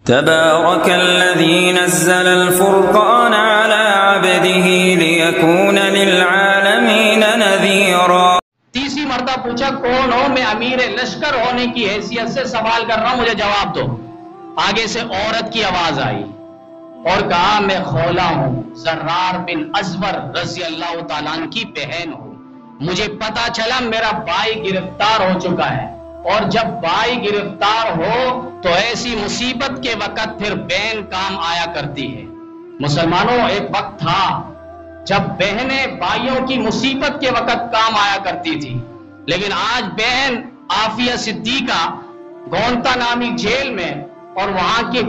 تبارك الذي نزل الفرقان على عبده ليكون للعالمين نذيرا۔ تیسری مرتبہ پوچھا کون ہو؟ میں امیر لشکر ہونے کی حیثیت سے سوال کر رہا ہوں، مجھے جواب دو۔ آگے سے عورت کی آواز آئی اور کہا میں خولا ہوں، زرار بن ازور رضی اللہ تعالیٰ عنہ کی بہن ہوں۔ مجھے پتا چلا میرا بھائی گرفتار ہو چکا ہے، اور جب بھائی گرفتار ہو تو ایسی مصیبت کے وقت پھر بہن کام آیا کرتی ہے۔ مسلمانوں، ایک وقت تھا جب بہنیں بھائیوں کی مصیبت کے وقت کام آیا کرتی تھی، لیکن آج بہن عافیہ صدیقہ گونتا نامی جیل میں، اور وہاں کے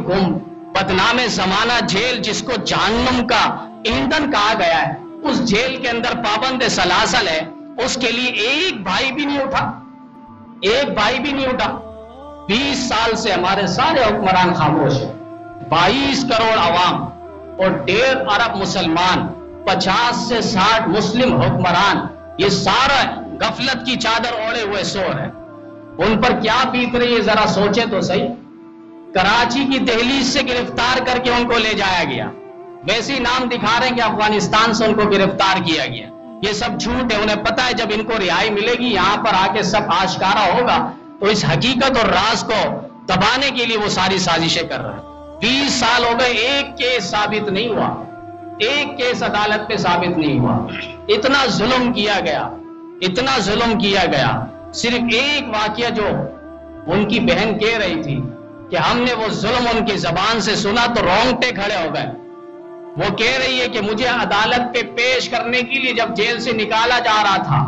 بدنام زمانہ جیل جس کو جہنم کا ایندھن کہا گیا ہے، اس جیل کے اندر پابند سلاسل ہے، اس کے لیے ایک بھائی بھی نہیں اٹھا، ایک بھائی بھی نہیں اٹھا۔ 20 سال سے ہمارے سارے حکمران خاموش ہیں، 22 کروڑ عوام اور 1.5 ارب مسلمان، 50 سے 60 مسلم حکمران، یہ سارا غفلت کی چادر اوڑے ہوئے سو رہے۔ ان پر کیا بیت رہی ہے ذرا سوچے تو صحیح۔ کراچی کی دہلیز سے گرفتار کر کے ان کو لے جایا گیا، ویسے ہی نام دکھا رہے ہیں کہ افغانستان سے ان کو گرفتار کیا گیا۔ یہ سب جھوٹ ہے، انہیں پتا ہے جب ان کو رہائی ملے گی یہاں پر آ کے سب آشکارا ہوگا، تو اس حقیقت اور راز کو دبانے کے لیے وہ ساری سازشیں کر رہے ہیں۔ 20 سال ہو گئے، ایک کیس ثابت نہیں ہوا، ایک کیس عدالت پہ ثابت نہیں ہوا۔ اتنا ظلم کیا گیا، اتنا ظلم کیا گیا۔ صرف ایک واقعہ جو ان کی بہن کہہ رہی تھی کہ ہم نے وہ ظلم ان کی زبان سے سنا تو رونگٹے کھڑے ہو گئے۔ وہ کہہ رہی ہے کہ مجھے عدالت پہ پیش کرنے کے لیے جب جیل سے نکالا جا رہا تھا،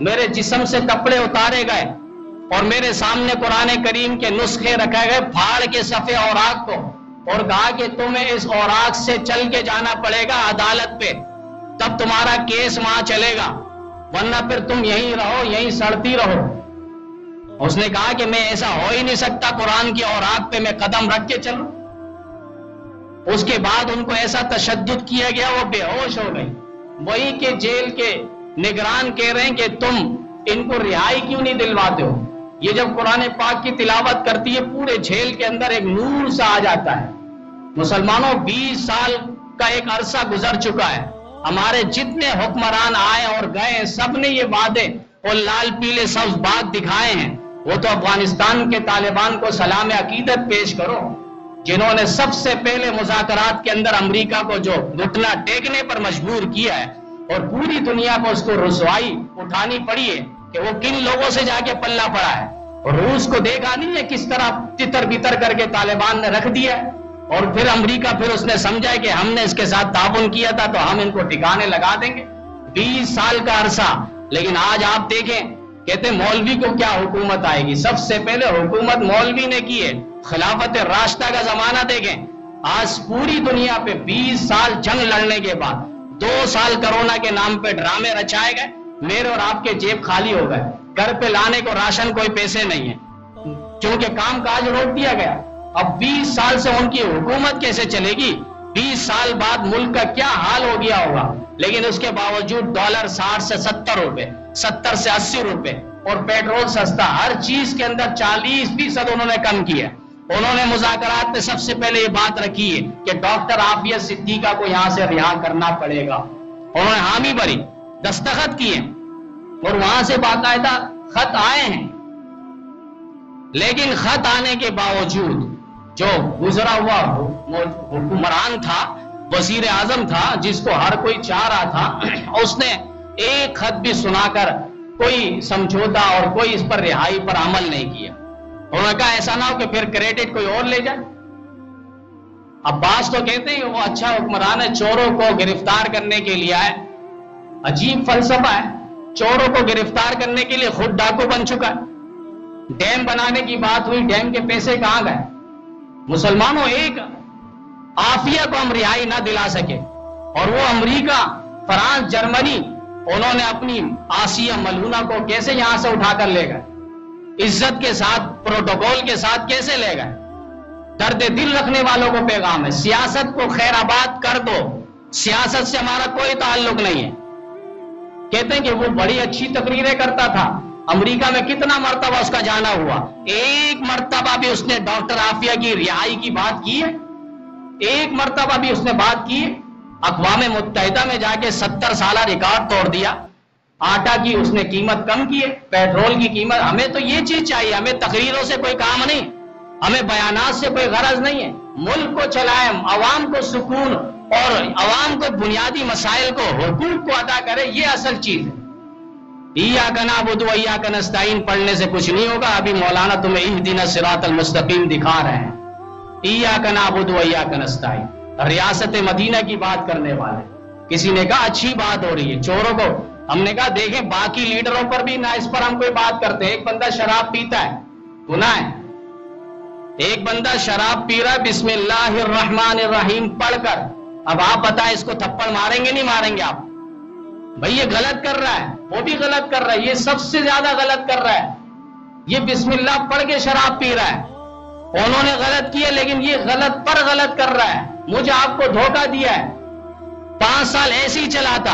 میرے جسم سے کپڑے اتارے گئے اور میرے سامنے قرآن کریم کے نسخے رکھے گئے، پھاڑ کے صفحے اوراق کو، اور کہا کہ تمہیں اس اوراق سے چل کے جانا پڑے گا عدالت پہ، تب تمہارا کیس وہاں چلے گا، ورنہ پھر تم یہیں رہو، یہیں سڑتی رہو۔ اس نے کہا کہ میں ایسا ہو ہی نہیں سکتا، قرآن کی اوراق پہ میں قدم رکھ کے چلوں۔ اس کے بعد ان کو ایسا تشدد کیا گیا، وہ بے ہوش ہو گئی۔ وہی کے جیل کے نگران کہہ رہے ہیں کہ تم ان کو رہائی کیوں نہیں دلواتے ہو؟ یہ جب قرآن پاک کی تلاوت کرتی ہے پورے جیل کے اندر ایک نور سا آ جاتا ہے۔ مسلمانوں، 20 سال کا ایک عرصہ گزر چکا ہے، ہمارے جتنے حکمران آئے اور گئے سب نے یہ وعدے اور لال پیلے سبز باغ دکھائے ہیں۔ وہ تو افغانستان کے طالبان کو سلام عقیدت پیش کرو، جنہوں نے سب سے پہلے مذاکرات کے اندر امریکہ کو جو گھٹنا ٹیکنے پر مجبور کیا ہے، اور پوری دنیا کو اس کو رسوائی اٹھانی پڑی ہے کہ وہ کن لوگوں سے جا کے پلہ پڑا ہے، اور روس کو دیکھا نہیں ہے کس طرح تتر بتر کر کے طالبان نے رکھ دیا ہے، اور پھر امریکہ پھر اس نے سمجھا ہے کہ ہم نے اس کے ساتھ تعاون کیا تھا تو ہم ان کو ٹھکانے لگا دیں گے۔ 20 سال کا عرصہ، لیکن آج آپ دیکھیں، کہتے ہیں مولوی کو کیا حکومت آئے گی؟ سب سے پہلے حکومت مولوی نے کی ہے۔ خلافت راشدہ کا زمانہ دیکھیں، آج پوری دنیا پہ 20 سال جنگ لڑنے کے بعد 2 سال کرونا کے نام پہ ڈرامے رچائے گئے، میرے اور آپ کے جیب خالی ہو گئے، گھر پہ لانے کو راشن کوئی پیسے نہیں ہے، کیونکہ کام کاج روک دیا گیا۔ اب 20 سال سے ان کی حکومت کیسے چلے گی؟ 20 سال بعد ملک کا کیا حال ہو گیا ہوگا؟ لیکن اس کے باوجود ڈالر 60 سے 70 روپے، 70 سے 80 روپے، اور پیٹرول سستا، ہر چیز کے اندر 40% انہوں نے کم کیا۔ انہوں نے مذاکرات میں سب سے پہلے یہ بات رکھی ہے کہ ڈاکٹر عافیہ صدیقہ کو یہاں سے رہا کرنا پڑے گا۔ انہوں نے حامی بھری، دستخط کیے، اور وہاں سے باقاعدہ خط آئے ہیں، لیکن خط آنے کے باوجود جو گزرا ہوا حکمران تھا، وزیر اعظم تھا، جس کو ہر کوئی چاہ رہا تھا، اس نے ایک خط بھی سنا کر کوئی سمجھوتا اور کوئی اس پر رہائی پر عمل نہیں کیا۔ انہوں نے کہا ایسا نہ ہو کہ پھر کریڈٹ کوئی اور لے جائے۔ عباس تو کہتے ہیں وہ اچھا حکمران ہے، چوروں کو گرفتار کرنے کے لیے آئے۔ عجیب فلسفہ ہے، چوروں کو گرفتار کرنے کے لیے خود ڈاکو بن چکا ہے۔ ڈیم بنانے کی بات ہوئی، ڈیم کے پیسے کہاں گئے؟ مسلمانوں، ایک عافیہ کو ہم رہائی نہ دلا سکے، اور وہ امریکہ، فرانس، جرمنی، انہوں نے اپنی آسیہ ملونہ کو کیسے یہاں سے اٹھا کر لے گئے؟ عزت کے ساتھ، پروٹوکول کے ساتھ کیسے لے گئے؟ درد دل رکھنے والوں کو پیغام ہے، سیاست کو خیر آباد کر دو، سیاست سے ہمارا کوئی تعلق نہیں ہے۔ کہتے ہیں کہ وہ بڑی اچھی تقریریں کرتا تھا، امریکہ میں کتنا مرتبہ اس کا جانا ہوا، ایک مرتبہ بھی اس نے ڈاکٹر عافیہ کی رہائی کی بات کی ہے؟ ایک مرتبہ بھی اس نے بات کی ہے؟ اقوام متحدہ میں جا کے 70 سالہ ریکارڈ توڑ دیا، آٹا کی اس نے قیمت کم کی ہے، پیٹرول کی قیمت. ہمیں تو یہ چیز چاہیے، ہمیں تقریروں سے کوئی کام نہیں، ہمیں بیانات سے کوئی غرض نہیں ہے. ملک کو چلائیں، عوام کو سکون اور عوام کو بنیادی مسائل کو، حقوق کو ادا کرے، یہ اصل چیز ہے. ایاک نعبد و ایاک نستعین پڑھنے سے کچھ نہیں ہوگا. ابھی مولانا تمہیں اہدنا الصراط المستقیم دکھا رہے ہیں. ایاک نعبد و ایاک نستعین ریاست مدینہ کی بات کرنے والے. کسی نے کہا اچھی بات ہو رہی ہے چوروں کو، ہم نے کہا دیکھیں باقی لیڈروں پر بھی نہ اس پر ہم کوئی بات کرتے ہیں. ایک بندہ شراب پیتا ہے، گناہ ہے. ایک بندہ شراب پی رہا ہے بسم اللہ الرحمن الرحیم پڑھ کر، اب آپ بتائیں اس کو تھپڑ ماریں گے نہیں ماریں گے آپ؟ بھئی یہ غلط کر رہا ہے، وہ بھی غلط کر رہا ہے، یہ سب سے زیادہ غلط کر رہا ہے. یہ بسم اللہ پڑھ کے شراب پی رہا ہے. انہوں نے غلط کیا لیکن یہ غلط پر غلط کر رہا ہے. مجھے آپ کو دھوکہ دیا ہے. 5 سال ایسے ہی چلاتا،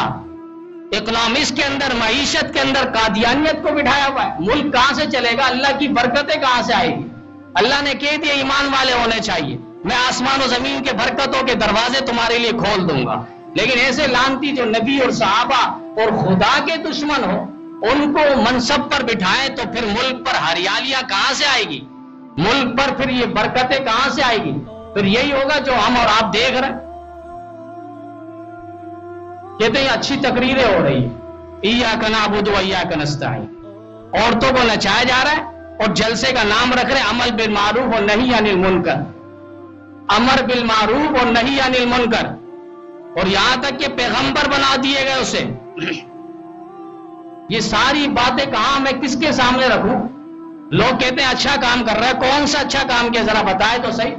اکنامکس کے اندر، معیشت کے اندر قادیانیت کو بٹھایا ہوا ہے. ملک کہاں سے چلے گا؟ اللہ کی برکتیں کہاں سے آئے گی؟ اللہ نے کہہ دیا ایمان والے ہونے چاہیے، میں آسمان و زمین کے برکتوں کے دروازے تمہارے لیے کھول دوں گا. لیکن ایسے لانتی جو نبی اور صحابہ اور خدا کے دشمن ہو، ان کو منصب پر بٹھائیں تو پھر ملک پر ہریالیاں کہاں سے آئے گی؟ ملک پر پھر یہ برکتیں کہاں سے آئے گی؟ پھر یہی ہوگا جو ہم اور آپ دیکھ رہے ہیں. کہتے ہیں اچھی تقریریں ہو رہی ہیں، ایاک نعبد و ایاک نستعین، عورتوں کو نچایا جا رہا ہے اور جلسے کا نام رکھ رہے عمل بالمعروف اور نہی عن المنکر. امر بالمعروف اور نہی عن المنکر، اور یہاں تک کہ پیغمبر بنا دیے گئے اسے. یہ ساری باتیں کہاں میں کس کے سامنے رکھوں؟ لوگ کہتے ہیں اچھا کام کر رہا ہے. کون سا اچھا کام کیا ذرا بتائے تو صحیح.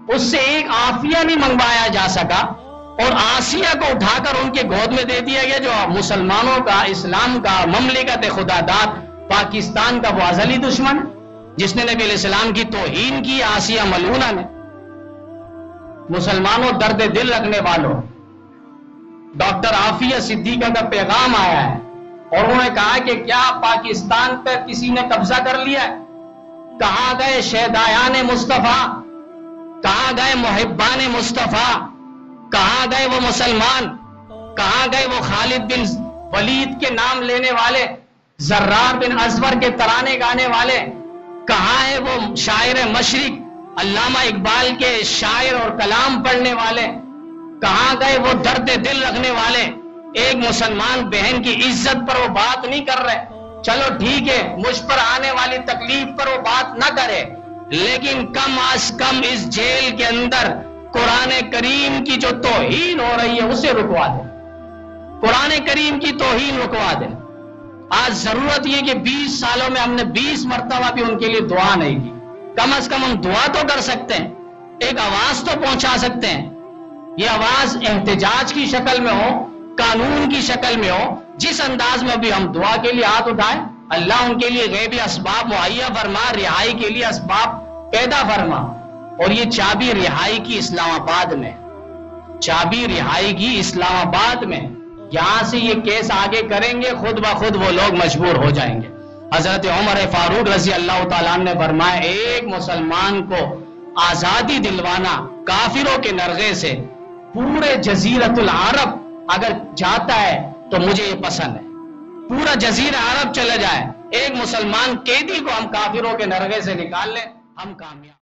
اس سے ایک عافیہ نہیں منگوایا جا سکا اور آسیہ کو اٹھا کر ان کے گود میں دے دیا گیا، جو مسلمانوں کا، اسلام کا، مملکت خدا داد پاکستان کا وہ ازلی دشمن ہے، جس نے نبی علیہ السلام کی توہین کی. آسیہ ملعونہ نے. مسلمانوں درد دل رکھنے والوں، ڈاکٹر عافیہ صدیقہ کا پیغام آیا ہے اور انہوں نے کہا کہ کیا پاکستان پر کسی نے قبضہ کر لیا ہے؟ کہاں گئے شہدایان مصطفیٰ؟ کہاں گئے محبان مصطفیٰ؟ کہاں گئے وہ مسلمان؟ کہاں گئے وہ خالد بن ولید کے نام لینے والے، زرار بن ازور کے ترانے گانے والے؟ کہاں ہے وہ شاعر مشرق، علامہ اقبال کے شاعر اور کلام پڑھنے والے؟ کہاں گئے وہ درد دل رکھنے والے؟ ایک مسلمان بہن کی عزت پر وہ بات نہیں کر رہے. چلو ٹھیک ہے، مجھ پر آنے والی تکلیف پر وہ بات نہ کرے، لیکن کم از کم اس جیل کے اندر قرآن کریم کی جو توہین ہو رہی ہے اسے رکوا دے. قرآن کریم کی توہین رکوا دے. آج ضرورت یہ کہ 20 سالوں میں ہم نے 20 مرتبہ بھی ان کے لیے دعا نہیں کی. کم از کم ہم دعا تو کر سکتے ہیں، ایک آواز تو پہنچا سکتے ہیں. یہ آواز احتجاج کی شکل میں ہو، قانون کی شکل میں ہو، جس انداز میں بھی ہم دعا کے لیے ہاتھ اٹھائیں. اللہ ان کے لیے غیبی اسباب مہیا فرما، رہائی کے لیے اسباب پیدا فرما. اور یہ چابی رہائی کی اسلام آباد میں، چابی رہائی کی اسلام آباد میں. یہاں سے یہ کیس آگے کریں گے خود بخود وہ لوگ مجبور ہو جائیں گے. حضرت عمر فاروق رضی اللہ تعالیٰ نے فرمایا ایک مسلمان کو آزادی دلوانا کافروں کے نرغے سے، پورے جزیرت العرب اگر جاتا ہے تو مجھے یہ پسند ہے. پورا جزیرہ عرب چلا جائے، ایک مسلمان قیدی کو ہم کافروں کے نرغے سے نکال لیں، ہم کامیاب.